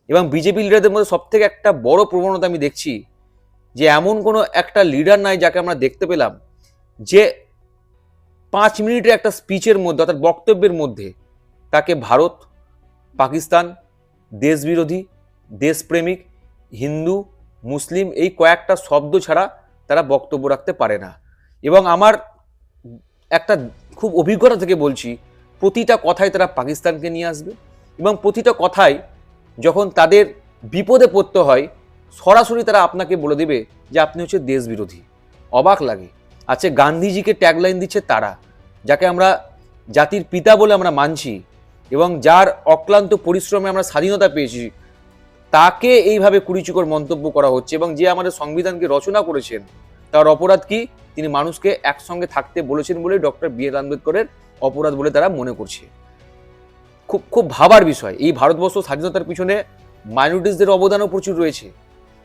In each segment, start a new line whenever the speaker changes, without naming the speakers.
এবং বিজেপি লিডারদের মধ্যে সবথেকে একটা বড় প্রবণতা আমি দেখছি যে এমন কোনো একটা লিডার নাই যাকে আমরা দেখতে পেলাম যে 5 মিনিটের একটা স্পিচের মধ্যে অর্থাৎ বক্তব্যের মধ্যে তাকে ভারত, পাকিস্তান, দেশবিরোধী, দেশপ্রেমিক, হিন্দু, মুসলিম এই কয়েকটা শব্দ ছাড়া তারা বক্তব্য রাখতে পারে না। এবং আমার একটা খুব অভিজ্ঞতা থেকে বলছি, প্রতিটা কথায় তারা পাকিস্তানকে নিয়ে আসবে এবং প্রতিটা কথায় যখন তাদের বিপদে পড়তে হয় সরাসরি তারা আপনাকে বলে দেবে যে আপনি হচ্ছে দেশবিরোধী। অবাক লাগে। আচ্ছা, গান্ধীজিকে ট্যাগলাইন দিচ্ছে তারা, যাকে আমরা জাতির পিতা বলে আমরা মানছি এবং যার অক্লান্ত পরিশ্রমে আমরা স্বাধীনতা পেয়েছি, তাকে এইভাবে কুরুচিকর মন্তব্য করা হচ্ছে। এবং যে আমাদের সংবিধানকে রচনা করেছেন তার অপরাধ কি? তিনি মানুষকে একসঙ্গে থাকতে বলেছেন বলে ডক্টর বি আর আম্বেদকরের অপরাধ বলে তারা মনে করছে। খুব খুব ভাবার বিষয়। এই ভারতবর্ষ স্বাধীনতার পিছনে মাইনরিটিসদের অবদানও প্রচুর রয়েছে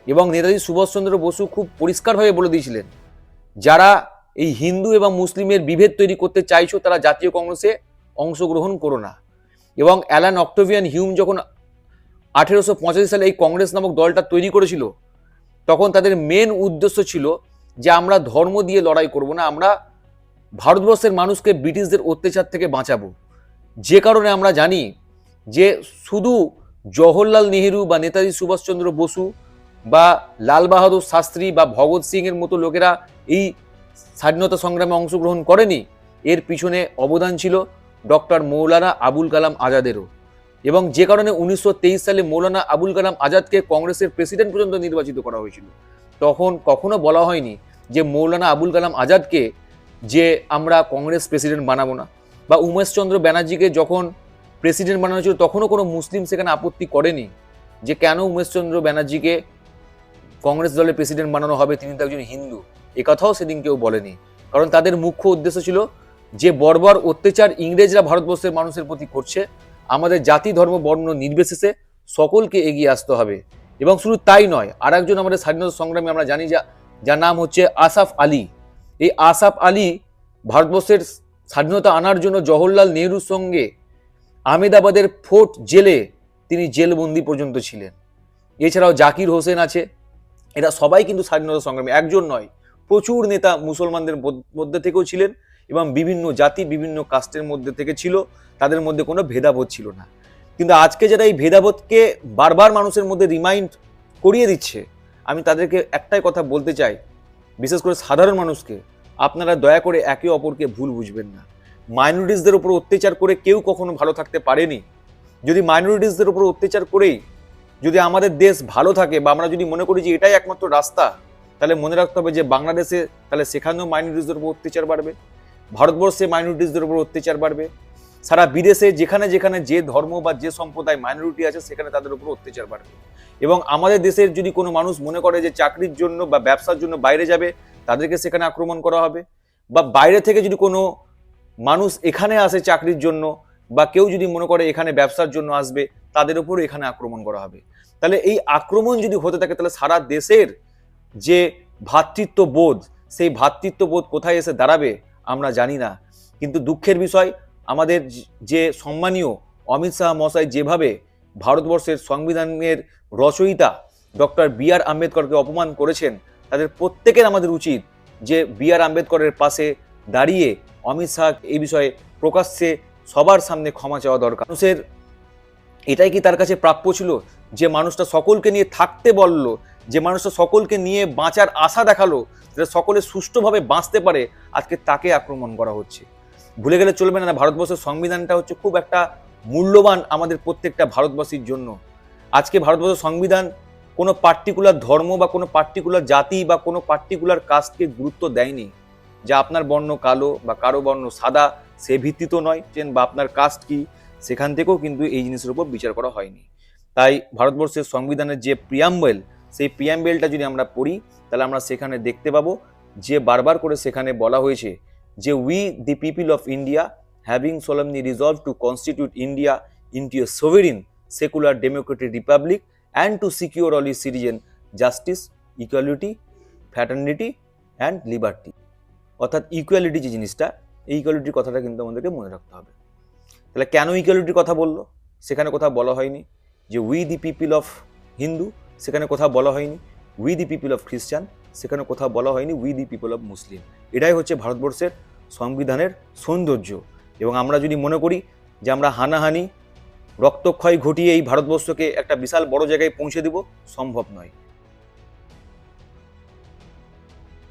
এবং নেতাজি সুভাষচন্দ্র বসু খুব পরিষ্কারভাবে বলে দিয়েছিলেন, যারা এই হিন্দু এবং মুসলিমের বিভেদ তৈরি করতে চাইছো তারা জাতীয় কংগ্রেসে অংশগ্রহণ করো না। এবং অ্যালান অক্টোভিয়ান হিউম যখন 1885 সালে এই কংগ্রেস নামক দলটা তৈরি করেছিল, তখন তাদের মেন উদ্দেশ্য ছিল যে আমরা ধর্ম দিয়ে লড়াই করব না, আমরা ভারতবর্ষের মানুষকে ব্রিটিশদের অত্যাচার থেকে বাঁচাবো। যে কারণে আমরা জানি যে শুধু জওহরলাল নেহেরু বা নেতাজি সুভাষচন্দ্র বসু বা লাল বাহাদুর শাস্ত্রী বা ভগৎ সিং এর মতো লোকেরা এই স্বাধীনতা সংগ্রামে অংশগ্রহণ করেনি, এর পিছনে অবদান ছিল ডক্টর মৌলানা আবুল কালাম আজাদেরও। এবং যে কারণে 1923 সালে মৌলানা আবুল কালাম আজাদকে কংগ্রেসের প্রেসিডেন্ট পর্যন্ত নির্বাচিত করা হয়েছিল। তখন কখনো বলা হয়নি যে মৌলানা আবুল কালাম আজাদকে যে আমরা কংগ্রেস প্রেসিডেন্ট বানাবো না, বা উমেশচন্দ্র ব্যানার্জিকে যখন প্রেসিডেন্ট বানানো ছিল তখনও কোনো মুসলিম সেখানে আপত্তি করেনি যে কেন উমেশচন্দ্র ব্যানার্জিকে কংগ্রেস দলের প্রেসিডেন্ট বানানো হবে, তিনি তো একজন হিন্দু। এ কথাও সেদিন কেউ বলেনি, কারণ তাদের মুখ্য উদ্দেশ্য ছিল যে বর্বর অত্যাচার ইংরেজরা ভারতবর্ষের মানুষের প্রতি করছে, আমাদের জাতি ধর্ম বর্ণ নির্বিশেষে সকলকে এগিয়ে আসতে হবে। এবং শুধু তাই নয়, আর একজন আমাদের স্বাধীনতা সংগ্রামী আমরা জানি যার নাম হচ্ছে আসাফ আলী। এই আসাফ আলী ভারতবর্ষের স্বাধীনতা আনার জন্য জওহরলাল নেহরুর সঙ্গে আহমেদাবাদের ফোর্ট জেলে তিনি জেলবন্দি পর্যন্ত ছিলেন। এছাড়াও জাকির হোসেন আছে। এরা সবাই কিন্তু স্বাধীনতা সংগ্রামী, একজন নয়, প্রচুর নেতা মুসলমানদের মধ্যে থেকেও ছিলেন এবং বিভিন্ন জাতি বিভিন্ন কাস্টের মধ্যে থেকে ছিল, তাদের মধ্যে কোনো ভেদাভেদ ছিল না। কিন্তু আজকে যারা এই ভেদাভেদকে বারবার মানুষের মধ্যে রিমাইন্ড করিয়ে দিচ্ছে, আমি তাদেরকে একটাই কথা বলতে চাই, বিশেষ করে সাধারণ মানুষকে, আপনারা দয়া করে একে অপরকে ভুল বুঝবেন না। মাইনরিটিসদের উপর অত্যাচার করে কেউ কখনো ভালো থাকতে পারেনি। যদি মাইনরিটিসদের উপর অত্যাচার করেই যদি আমাদের দেশ ভালো থাকে বা আমরা যদি মনে করি যে এটাই একমাত্র রাস্তা, তাহলে মনে রাখতে হবে যে বাংলাদেশে তাহলে সেখানেও মাইনরিটিসদের উপর অত্যাচার বাড়বে, ভারতবর্ষে মাইনরিটিসদের উপর অত্যাচার বাড়বে, সারা বিদেশে যেখানে যেখানে যে ধর্ম বা যে সম্প্রদায় মাইনরিটি আছে সেখানে তাদের উপর অত্যাচার বাড়বে। এবং আমাদের দেশের যদি কোনো মানুষ মনে করে যে চাকরির জন্য বা ব্যবসার জন্য বাইরে যাবে, তাদেরকে সেখানে আক্রমণ করা হবে। বা বাইরে থেকে যদি কোনো মানুষ এখানে আসে চাকরির জন্য, বা কেউ যদি মনে করে এখানে ব্যবসার জন্য আসবে, তাদের উপর এখানে আক্রমণ করা হবে। তাহলে এই আক্রমণ যদি হতে থাকে, তাহলে সারা দেশের যে ভ্রাতৃত্ববোধ, সেই ভ্রাতৃত্ববোধ কোথায় এসে দাঁড়াবে আমরা জানি না। কিন্তু দুঃখের বিষয়, আমাদের যে সম্মানীয় অমিত শাহ মহাশয় যেভাবে ভারতবর্ষের সংবিধানের রচয়িতা ডক্টর বি আর আম্বেদকরকে অপমান করেছেন, তাদের প্রত্যেকের আমাদের উচিত যে বি আর আম্বেদকরের পাশে দাঁড়িয়ে অমিত শাহ এই বিষয়ে প্রকাশ্যে সবার সামনে ক্ষমা চাওয়া দরকার। মানুষের এটাই কি তার কাছে প্রাপ্য ছিল যে মানুষটা সকলকে নিয়ে থাকতে বলল, যে মানুষটা সকলকে নিয়ে বাঁচার আশা দেখালো, যাতে সকলে সুষ্ঠুভাবে বাঁচতে পারে, আজকে তাকে আক্রমণ করা হচ্ছে? ভুলে গেলে চলবে না, ভারতবর্ষের সংবিধানটা হচ্ছে খুব একটা মূল্যবান আমাদের প্রত্যেকটা ভারতবাসীর জন্য। আজকে ভারতবর্ষের সংবিধান কোনো পার্টিকুলার ধর্ম বা কোনো পার্টিকুলার জাতি বা কোনো পার্টিকুলার কাস্টকে গুরুত্ব দেয়নি, যা আপনার বর্ণ কালো বা কারো বর্ণ সাদা সে ভিত্তিত নয়, বা আপনার কাস্ট কি সেখান থেকেও কিন্তু এই জিনিসের উপর বিচার করা হয়নি। তাই ভারতবর্ষের সংবিধানের যে প্রিয়াম্বেল, সেই প্রিয়াম্বেলটা যদি আমরা পড়ি, তাহলে আমরা সেখানে দেখতে পাবো যে বারবার করে সেখানে বলা হয়েছে যে we the people of India having solemnly resolved to constitute India into a sovereign secular democratic republic and to secure all its citizens justice, equality, fraternity and liberty। অর্থাৎ ইকুয়ালিটি যে জিনিসটা, এই ইকুয়ালিটির কথাটা কিন্তু আমাদেরকে মনে রাখতে হবে। তাহলে কেন ইকুয়ালিটির কথা বললো, সেখানে কোথাও বলা হয়নি। যে we the people of Hindu সেখানে কোথাও বলা হয়নি, উই দি পিপল অফ খ্রিস্টান সেখানে কোথাও বলা হয়নি, we the people of Muslim. এটাই হচ্ছে ভারতবর্ষের সংবিধানের সৌন্দর্য। এবং আমরা যদি মনে করি যে আমরা হানাহানি রক্তক্ষয় ঘটিয়ে এই ভারতবর্ষকে একটা বিশাল বড় জায়গায় পৌঁছে দেব, সম্ভব নয়।